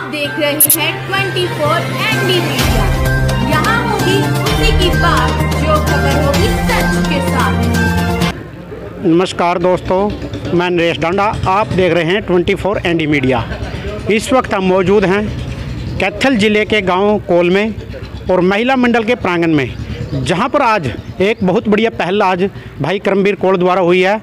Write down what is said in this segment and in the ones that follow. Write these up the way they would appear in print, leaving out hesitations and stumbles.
देख रहे हैं 24 एनडी मीडिया। यहाँ होगी उसी की बात जो खबर होगी सच के साथ। नमस्कार दोस्तों, मैं नरेश डांडा, आप देख रहे हैं 24 एनडी मीडिया। इस वक्त हम मौजूद हैं कैथल ज़िले के गांव कोल में और महिला मंडल के प्रांगण में, जहां पर आज एक बहुत बढ़िया पहल आज भाई करमवीर कोल द्वारा हुई है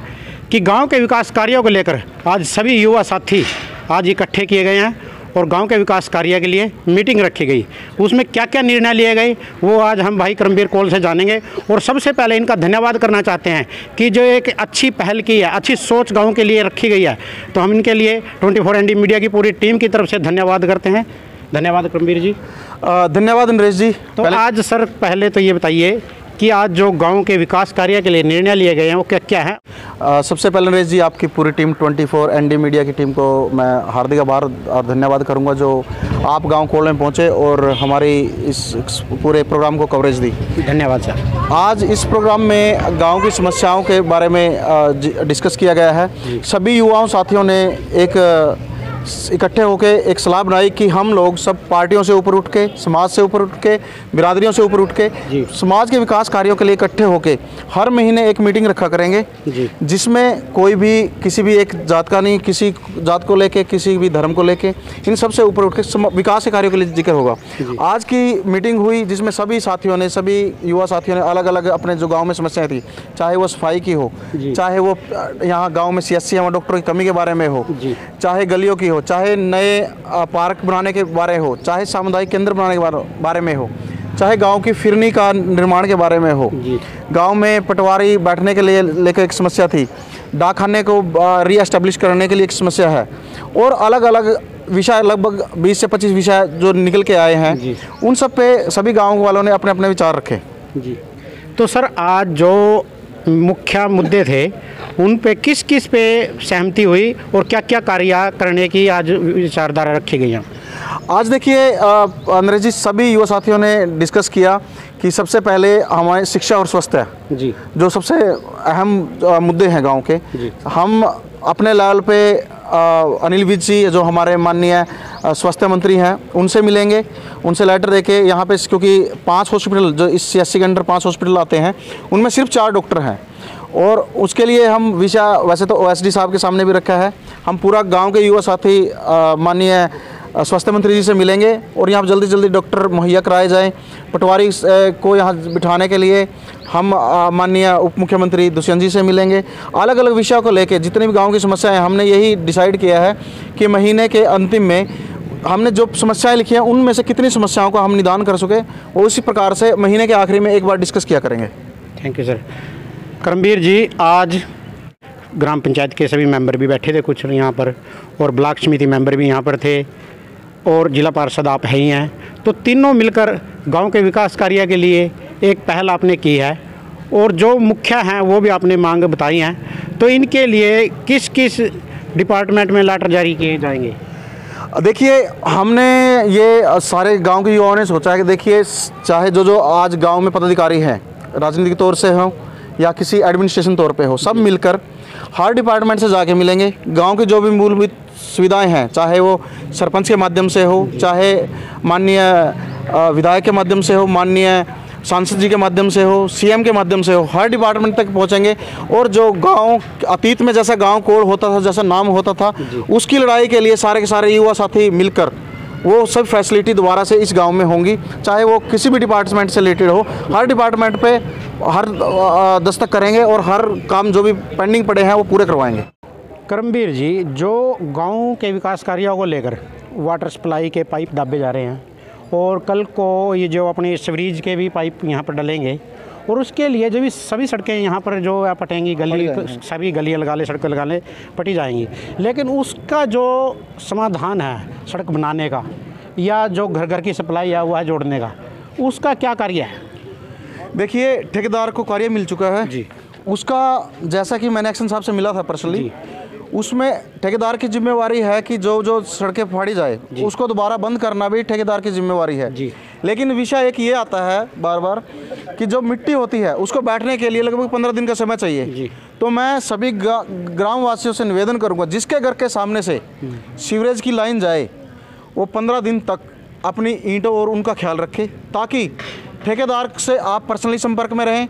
कि गांव के विकास कार्यों को लेकर आज सभी युवा साथी आज इकट्ठे किए गए हैं और गांव के विकास कार्य के लिए मीटिंग रखी गई। उसमें क्या क्या निर्णय लिए गए वो आज हम भाई करमवीर कोल से जानेंगे। और सबसे पहले इनका धन्यवाद करना चाहते हैं कि जो एक अच्छी पहल की है, अच्छी सोच गांव के लिए रखी गई है, तो हम इनके लिए 24 एनडी मीडिया की पूरी टीम की तरफ से धन्यवाद करते हैं। धन्यवाद करमवीर जी। धन्यवाद नरेश जी। तो आज सर पहले तो ये बताइए कि आज जो गांव के विकास कार्य के लिए निर्णय लिए गए हैं वो क्या क्या है? सबसे पहले नरेश जी, आपकी पूरी टीम 24 एनडी मीडिया की टीम को मैं हार्दिक आभार और धन्यवाद करूंगा जो आप गांव कोल में पहुंचे और हमारी इस पूरे प्रोग्राम को कवरेज दी। धन्यवाद सर। आज इस प्रोग्राम में गांव की समस्याओं के बारे में डिस्कस किया गया है। सभी युवाओं साथियों ने एक इकट्ठे होकर एक सलाह बनाई कि हम लोग सब पार्टियों से ऊपर उठ के, समाज से ऊपर उठ के, बिरादरियों से ऊपर उठ के समाज के विकास कार्यों के लिए इकट्ठे होकर हर महीने एक मीटिंग रखा करेंगे, जिसमें कोई भी किसी भी एक जात का नहीं, किसी जात को लेके, किसी भी धर्म को लेके, इन सब से ऊपर उठ के विकास के कार्यों के लिए जिक्र होगा। आज की मीटिंग हुई जिसमें सभी साथियों ने, सभी युवा साथियों ने अलग अलग अपने जो गाँव में समस्याएँ थी, चाहे वो सफाई की हो, चाहे वो यहाँ गाँव में CSC या डॉक्टरों की कमी के बारे में हो, चाहे गलियों की हो, चाहे नए पार्क बनाने के बारे हो, चाहे सामुदायिक केंद्र बनाने के बारे में हो, चाहे गांव की फिरनी का निर्माण के बारे में हो, गांव में पटवारी बैठने के लिए लेकर एक समस्या थी, डाकखाने को रीएस्टेब्लिश करने के लिए एक समस्या है, और अलग अलग विषय लगभग 20 से 25 विषय जो निकल के आए हैं, उन सब पे सभी गाँव वालों ने अपने अपने विचार रखे। तो सर आज जो मुख्य मुद्दे थे उन पे किस किस पे सहमति हुई और क्या क्या कार्य करने की आज विचारधारा रखी गई है? आज देखिए नरेश जी, सभी युवा साथियों ने डिस्कस किया कि सबसे पहले हमारे शिक्षा और स्वास्थ्य जो सबसे अहम मुद्दे हैं गांव के। हम अपने लेवल पे अनिल विज जी जो हमारे माननीय स्वास्थ्य मंत्री हैं उनसे मिलेंगे, उनसे लेटर देके यहाँ पे, क्योंकि 5 हॉस्पिटल जो इस CSC के अंडर 5 हॉस्पिटल आते हैं, उनमें सिर्फ 4 डॉक्टर हैं, और उसके लिए हम विषय वैसे तो OSD साहब के सामने भी रखा है। हम पूरा गांव के युवा साथी माननीय स्वास्थ्य मंत्री जी से मिलेंगे और यहाँ जल्दी जल्दी डॉक्टर मुहैया कराए जाएं। पटवारी को यहाँ बिठाने के लिए हम माननीय उप मुख्यमंत्री दुष्यंत जी से मिलेंगे। अलग अलग विषयों को लेके जितनी भी गांव की समस्याएं, हमने यही डिसाइड किया है कि महीने के अंतिम में हमने जो समस्याएं लिखी हैं उनमें से कितनी समस्याओं का हम निदान कर सके, और उसी प्रकार से महीने के आखिरी में एक बार डिस्कस किया करेंगे। Thank you sir. Karamvir ji, आज ग्राम पंचायत के सभी मेंबर भी बैठे थे कुछ यहाँ पर, और ब्लॉक समिति मेंबर भी यहाँ पर थे, और जिला पार्षद आप है ही हैं, तो तीनों मिलकर गांव के विकास कार्य के लिए एक पहल आपने की है, और जो मुख्य हैं वो भी आपने मांग बताई हैं। तो इनके लिए किस किस डिपार्टमेंट में लेटर जारी किए जाएंगे? देखिए, हमने ये सारे गांव के युवाओं ने सोचा है कि देखिए, चाहे जो आज गांव में पदाधिकारी हैं, राजनीतिक तौर से हो या किसी एडमिनिस्ट्रेशन तौर पे हो, सब मिलकर हर डिपार्टमेंट से जाके मिलेंगे। गांव की जो भी मूलभूत सुविधाएं हैं, चाहे वो सरपंच के माध्यम से हो, चाहे माननीय विधायक के माध्यम से हो, माननीय सांसद जी के माध्यम से हो, CM के माध्यम से हो, हर डिपार्टमेंट तक पहुंचेंगे। और जो गांव अतीत में जैसा गांव कोड होता था, जैसा नाम होता था, उसकी लड़ाई के लिए सारे के सारे युवा साथी मिलकर वो सब फैसिलिटी दोबारा से इस गांव में होंगी, चाहे वो किसी भी डिपार्टमेंट से रिलेटेड हो। हर डिपार्टमेंट पे हर दस्तक करेंगे और हर काम जो भी पेंडिंग पड़े हैं वो पूरे करवाएंगे। करमवीर जी, जो गांव के विकास कार्यों को लेकर वाटर सप्लाई के पाइप दाबे जा रहे हैं, और कल को ये जो अपने सीवरेज के भी पाइप यहाँ पर डलेंगे, और उसके लिए जो भी सभी सड़कें यहाँ पर जो पटेंगी, गली सभी गलियाँ लगा ले, सड़कें लगा ले, पटी जाएंगी, लेकिन उसका जो समाधान है सड़क बनाने का या जो घर घर की सप्लाई है वह जोड़ने का, उसका क्या कार्य है? देखिए, ठेकेदार को कार्य मिल चुका है जी। उसका जैसा कि मैंने एक्शन साहब से मिला था पर्सनली, उसमें ठेकेदार की जिम्मेवारी है कि जो सड़कें फाड़ी जाए उसको दोबारा बंद करना भी ठेकेदार की जिम्मेवारी है जी। लेकिन विषय एक ये आता है बार बार कि जो मिट्टी होती है उसको बैठने के लिए लगभग 15 दिन का समय चाहिए जी। तो मैं सभी ग्राम वासियों से निवेदन करूंगा, जिसके घर के सामने से सीवरेज की लाइन जाए वो 15 दिन तक अपनी ईंटों और उनका ख्याल रखें, ताकि ठेकेदार से आप पर्सनली संपर्क में रहें।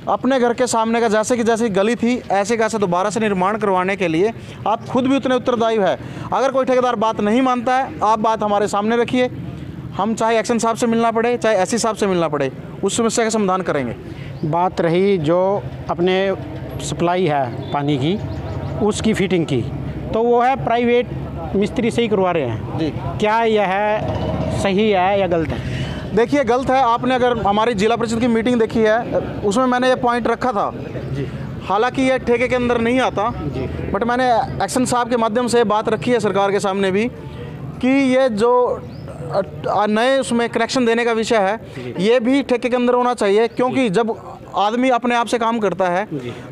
अपने घर के सामने का जैसी गली थी ऐसे कैसे दोबारा से निर्माण करवाने के लिए आप खुद भी उतने उत्तरदायी है। अगर कोई ठेकेदार बात नहीं मानता है, आप बात हमारे सामने रखिए, हम चाहे एक्शन साहब से मिलना पड़े, चाहे एससी साहब से मिलना पड़े, उस समस्या का समाधान करेंगे। बात रही जो अपने सप्लाई है पानी की, उसकी फिटिंग की, तो वो है प्राइवेट मिस्त्री से ही करवा रहे हैं जी। क्या यह सही है या गलत है? देखिए, गलत है। आपने अगर हमारी जिला परिषद की मीटिंग देखी है, उसमें मैंने ये पॉइंट रखा था जी। हालांकि ये ठेके के अंदर नहीं आता जी, बट मैंने एक्शन साहब के माध्यम से बात रखी है सरकार के सामने भी कि ये जो नए उसमें कनेक्शन देने का विषय है, ये भी ठेके के अंदर होना चाहिए, क्योंकि जब आदमी अपने आप से काम करता है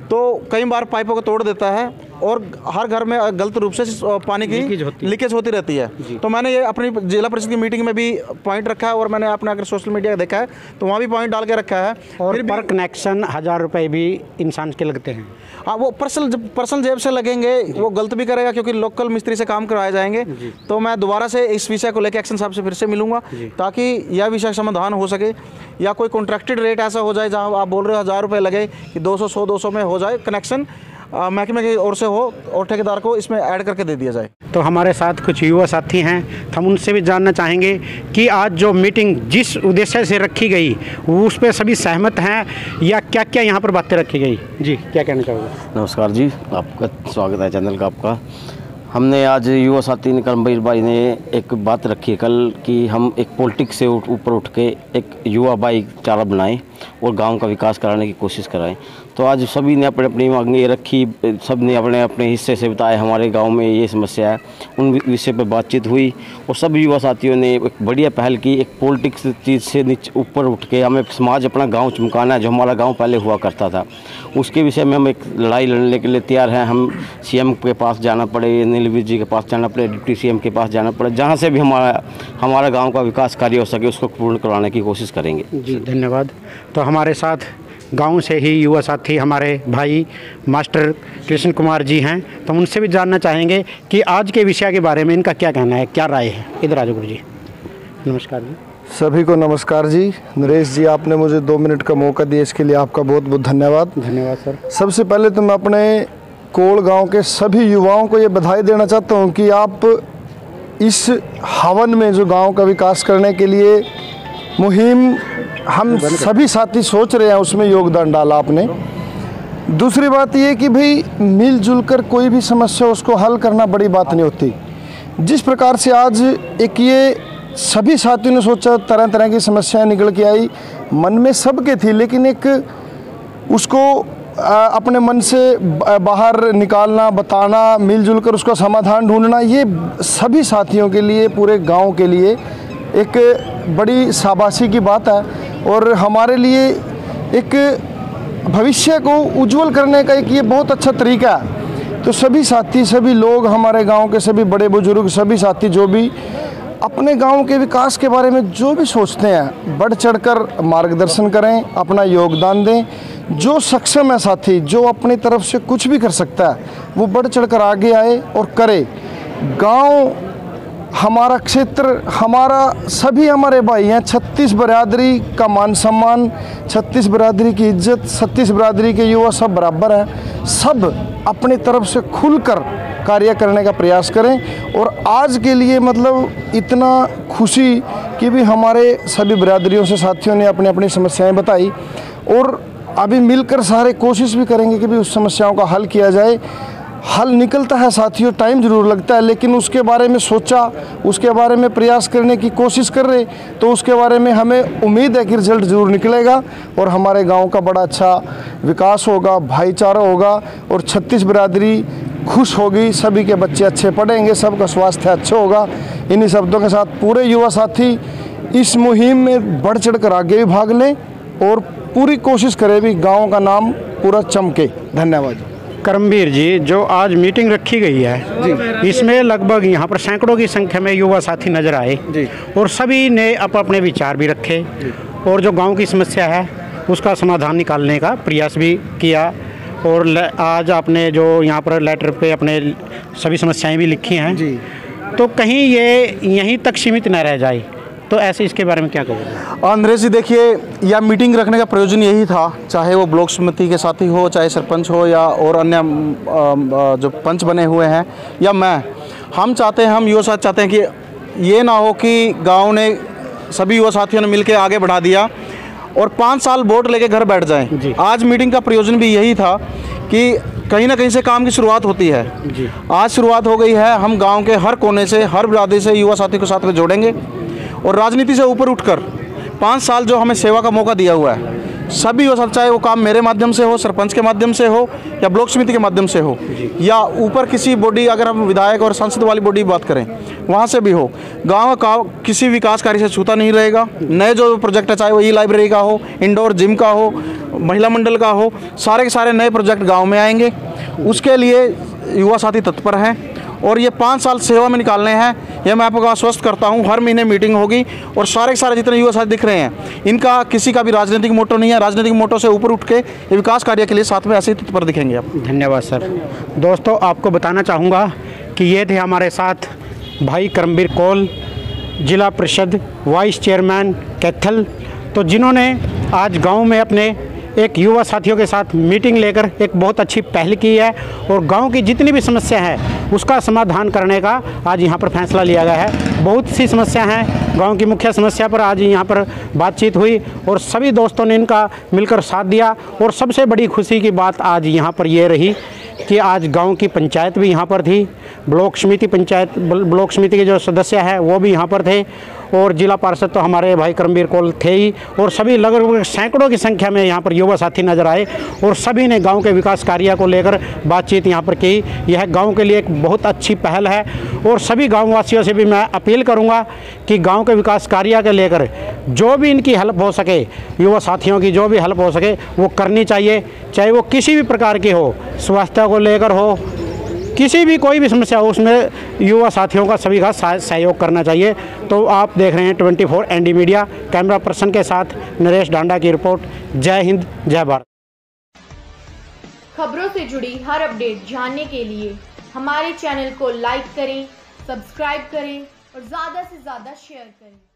तो कई बार पाइपों को तोड़ देता है और हर घर में गलत रूप से पानी की लीकेज होती रहती है। तो मैंने ये अपनी जिला परिषद की मीटिंग में भी पॉइंट रखा है, और मैंने अपने अगर सोशल मीडिया देखा है तो वहाँ भी पॉइंट डाल के रखा है। और पर कनेक्शन 1000 रुपये भी इंसान के लगते हैं। हाँ, वो पर्सनल जेब से लगेंगे, वो गलत भी करेगा क्योंकि लोकल मिस्त्री से काम करवाए जाएंगे। तो मैं दोबारा से इस विषय को लेकर एक्शन साहब से फिर से मिलूंगा, ताकि यह विषय समाधान हो सके, या कोई कॉन्ट्रैक्टेड रेट ऐसा हो जाए जहाँ आप बोल रहे हो 1000 रुपये लगे कि 200 100 में हो जाए कनेक्शन, महकमे की ओर से हो और ठेकेदार को इसमें ऐड करके दे दिया जाए। तो हमारे साथ कुछ युवा साथी हैं, हम उनसे भी जानना चाहेंगे कि आज जो मीटिंग जिस उद्देश्य से रखी गई वो उस पर सभी सहमत हैं या क्या क्या यहाँ पर बातें रखी गई। जी, क्या कहना चाहोगे? नमस्कार जी, आपका स्वागत है चैनल का आपका। हमने आज युवा साथी निकलमवीर भाई ने एक बात रखी है कल कि हम एक पॉलिटिक्स से ऊपर उठ के एक युवा भाईचारा बनाएं और गांव का विकास कराने की कोशिश कराएं। तो आज सभी ने अपनी अपनी मांगें रखी, सब ने अपने अपने हिस्से से बताया हमारे गांव में ये समस्या है, उन विषय पर बातचीत हुई और सब युवा साथियों ने एक बढ़िया पहल की। एक पॉलिटिक्स चीज़ से नीचे ऊपर उठ के हमें समाज अपना गांव चमकाना है, जो हमारा गांव पहले हुआ करता था, उसके विषय में हम एक लड़ाई लड़ने के लिए तैयार हैं। हम सीएम के पास जाना पड़े, नीलवीर जी के पास जाना पड़े, डिप्टी सीएम के पास जाना पड़े, जहाँ से भी हमारा गाँव का विकास कार्य हो सके उसको पूर्ण करवाने की कोशिश करेंगे। जी, धन्यवाद। तो हमारे साथ गांव से ही युवा साथी हमारे भाई मास्टर कृष्ण कुमार जी हैं, तो उनसे भी जानना चाहेंगे कि आज के विषय के बारे में इनका क्या कहना है, क्या राय है। इधर आ जाओ गुरु जी। नमस्कार जी। सभी को नमस्कार जी। नरेश जी, आपने मुझे 2 मिनट का मौका दिया, इसके लिए आपका बहुत बहुत धन्यवाद। धन्यवाद सर। सबसे पहले तो मैं अपने कोल गांव के सभी युवाओं को ये बधाई देना चाहता हूँ कि आप इस हवन में जो गांव का विकास करने के लिए मुहिम हम सभी साथी सोच रहे हैं, उसमें योगदान डाला आपने। दूसरी बात ये कि भाई मिलजुल कर कोई भी समस्या उसको हल करना बड़ी बात नहीं होती। जिस प्रकार से आज एक ये सभी साथियों ने सोचा, तरह तरह की समस्याएं निकल के आई, मन में सबके थी, लेकिन एक उसको अपने मन से बाहर निकालना, बताना, मिलजुल कर उसका समाधान ढूंढना, ये सभी साथियों के लिए, पूरे गांव के लिए एक बड़ी शाबाशी की बात है और हमारे लिए एक भविष्य को उज्जवल करने का एक ये बहुत अच्छा तरीका है। तो सभी साथी, सभी लोग, हमारे गांव के सभी बड़े बुजुर्ग, सभी साथी जो भी अपने गांव के विकास के बारे में जो भी सोचते हैं, बढ़ चढ़कर मार्गदर्शन करें, अपना योगदान दें। जो सक्षम है साथी, जो अपनी तरफ से कुछ भी कर सकता है, वो बढ़ चढ़कर आगे आए और करे। गांव हमारा क्षेत्र, हमारा सभी हमारे भाई हैं। 36 बरादरी का मान सम्मान, 36 बरादरी की इज्जत, 36 बरादरी के युवा सब बराबर हैं। सब अपनी तरफ से खुलकर कार्य करने का प्रयास करें। और आज के लिए मतलब इतना खुशी कि भी हमारे सभी बरादरियों से साथियों ने अपनी अपनी समस्याएं बताई और अभी मिलकर सारे कोशिश भी करेंगे कि भी उस समस्याओं का हल किया जाए। हल निकलता है साथियों, टाइम ज़रूर लगता है, लेकिन उसके बारे में सोचा, उसके बारे में प्रयास करने की कोशिश कर रहे, तो उसके बारे में हमें उम्मीद है कि रिजल्ट ज़रूर निकलेगा और हमारे गांव का बड़ा अच्छा विकास होगा, भाईचारा होगा और 36 बरादरी खुश होगी, सभी के बच्चे अच्छे पढ़ेंगे, सबका स्वास्थ्य अच्छा होगा। इन्हीं शब्दों के साथ पूरे युवा साथी इस मुहिम में बढ़ चढ़ कर आगे भी भाग लें और पूरी कोशिश करें भी गाँव का नाम पूरा चमके। धन्यवाद। करमवीर जी, जो आज मीटिंग रखी गई है जी, इसमें लगभग यहाँ पर सैकड़ों की संख्या में युवा साथी नजर आए जी, और सभी ने अपने विचार भी रखे और जो गांव की समस्या है उसका समाधान निकालने का प्रयास भी किया। और आज आपने जो यहाँ पर लेटर पे अपने सभी समस्याएं भी लिखी हैं जी, तो कहीं ये यहीं तक सीमित न रह जाए, तो ऐसे इसके बारे में क्या कहोगे? नरेश जी, देखिए, यह मीटिंग रखने का प्रयोजन यही था, चाहे वो ब्लॉक समिति के साथी हो, चाहे सरपंच हो या और अन्य जो पंच बने हुए हैं या हम चाहते हैं, हम युवा साथी चाहते हैं कि ये ना हो कि गांव ने सभी युवा साथियों ने मिलकर आगे बढ़ा दिया और 5 साल वोट लेके घर बैठ जाएं। आज मीटिंग का प्रयोजन भी यही था कि कहीं ना कहीं से काम की शुरुआत होती है जी। आज शुरुआत हो गई है, हम गांव के हर कोने से, हर बिरादरी से युवा साथी को साथ में जोड़ेंगे और राजनीति से ऊपर उठकर 5 साल जो हमें सेवा का मौका दिया हुआ है, सभी युवा साथी, चाहे वो काम मेरे माध्यम से हो, सरपंच के माध्यम से हो या ब्लॉक समिति के माध्यम से हो या ऊपर किसी बॉडी, अगर हम विधायक और संसद वाली बॉडी की बात करें वहाँ से भी हो, गांव का किसी विकास कार्य से छूता नहीं रहेगा। नए जो प्रोजेक्ट है, चाहे वो लाइब्रेरी का हो, इंडोर जिम का हो, महिला मंडल का हो, सारे के सारे नए प्रोजेक्ट गाँव में आएंगे। उसके लिए युवा साथी तत्पर हैं और ये 5 साल सेवा में निकालने हैं। यह मैं आपको आश्वस्त करता हूँ, हर महीने मीटिंग होगी और सारे जितने युवा साथी दिख रहे हैं, इनका किसी का भी राजनीतिक मोटो नहीं है। राजनीतिक मोटो से ऊपर उठ के ये विकास कार्य के लिए साथ में ऐसे ही तत्पर दिखेंगे आप। धन्यवाद सर। दोस्तों, आपको बताना चाहूँगा कि ये थे हमारे साथ भाई करमबीर कौल, जिला परिषद वाइस चेयरमैन कैथल, तो जिन्होंने आज गाँव में अपने एक युवा साथियों के साथ मीटिंग लेकर एक बहुत अच्छी पहल की है और गांव की जितनी भी समस्या है उसका समाधान करने का आज यहां पर फैसला लिया गया है। बहुत सी समस्या हैं, गांव की मुख्य समस्या पर आज यहां पर बातचीत हुई और सभी दोस्तों ने इनका मिलकर साथ दिया। और सबसे बड़ी खुशी की बात आज यहां पर ये रही कि आज गांव की पंचायत भी यहाँ पर थी, ब्लॉक समिति के जो सदस्य हैं वो भी यहाँ पर थे और जिला पार्षद तो हमारे भाई करमबीर कौल थे ही और सभी लगभग सैकड़ों की संख्या में यहाँ पर युवा साथी नजर आए और सभी ने गांव के विकास कार्य को लेकर बातचीत यहाँ पर की। यह गांव के लिए एक बहुत अच्छी पहल है और सभी गाँववासियों से भी मैं अपील करूँगा कि गाँव के विकास कार्य के लेकर जो भी इनकी हेल्प हो सके, युवा साथियों की जो भी हेल्प हो सके वो करनी चाहिए, चाहे वो किसी भी प्रकार की हो, स्वास्थ्य को लेकर हो, किसी भी कोई भी समस्या हो, उसमें युवा साथियों का सभी का सहयोग करना चाहिए। तो आप देख रहे हैं 24 एनडी मीडिया, कैमरा पर्सन के साथ नरेश डांडा की रिपोर्ट। जय हिंद, जय भारत। खबरों से जुड़ी हर अपडेट जानने के लिए हमारे चैनल को लाइक करें, सब्सक्राइब करें और ज़्यादा से ज़्यादा शेयर करें।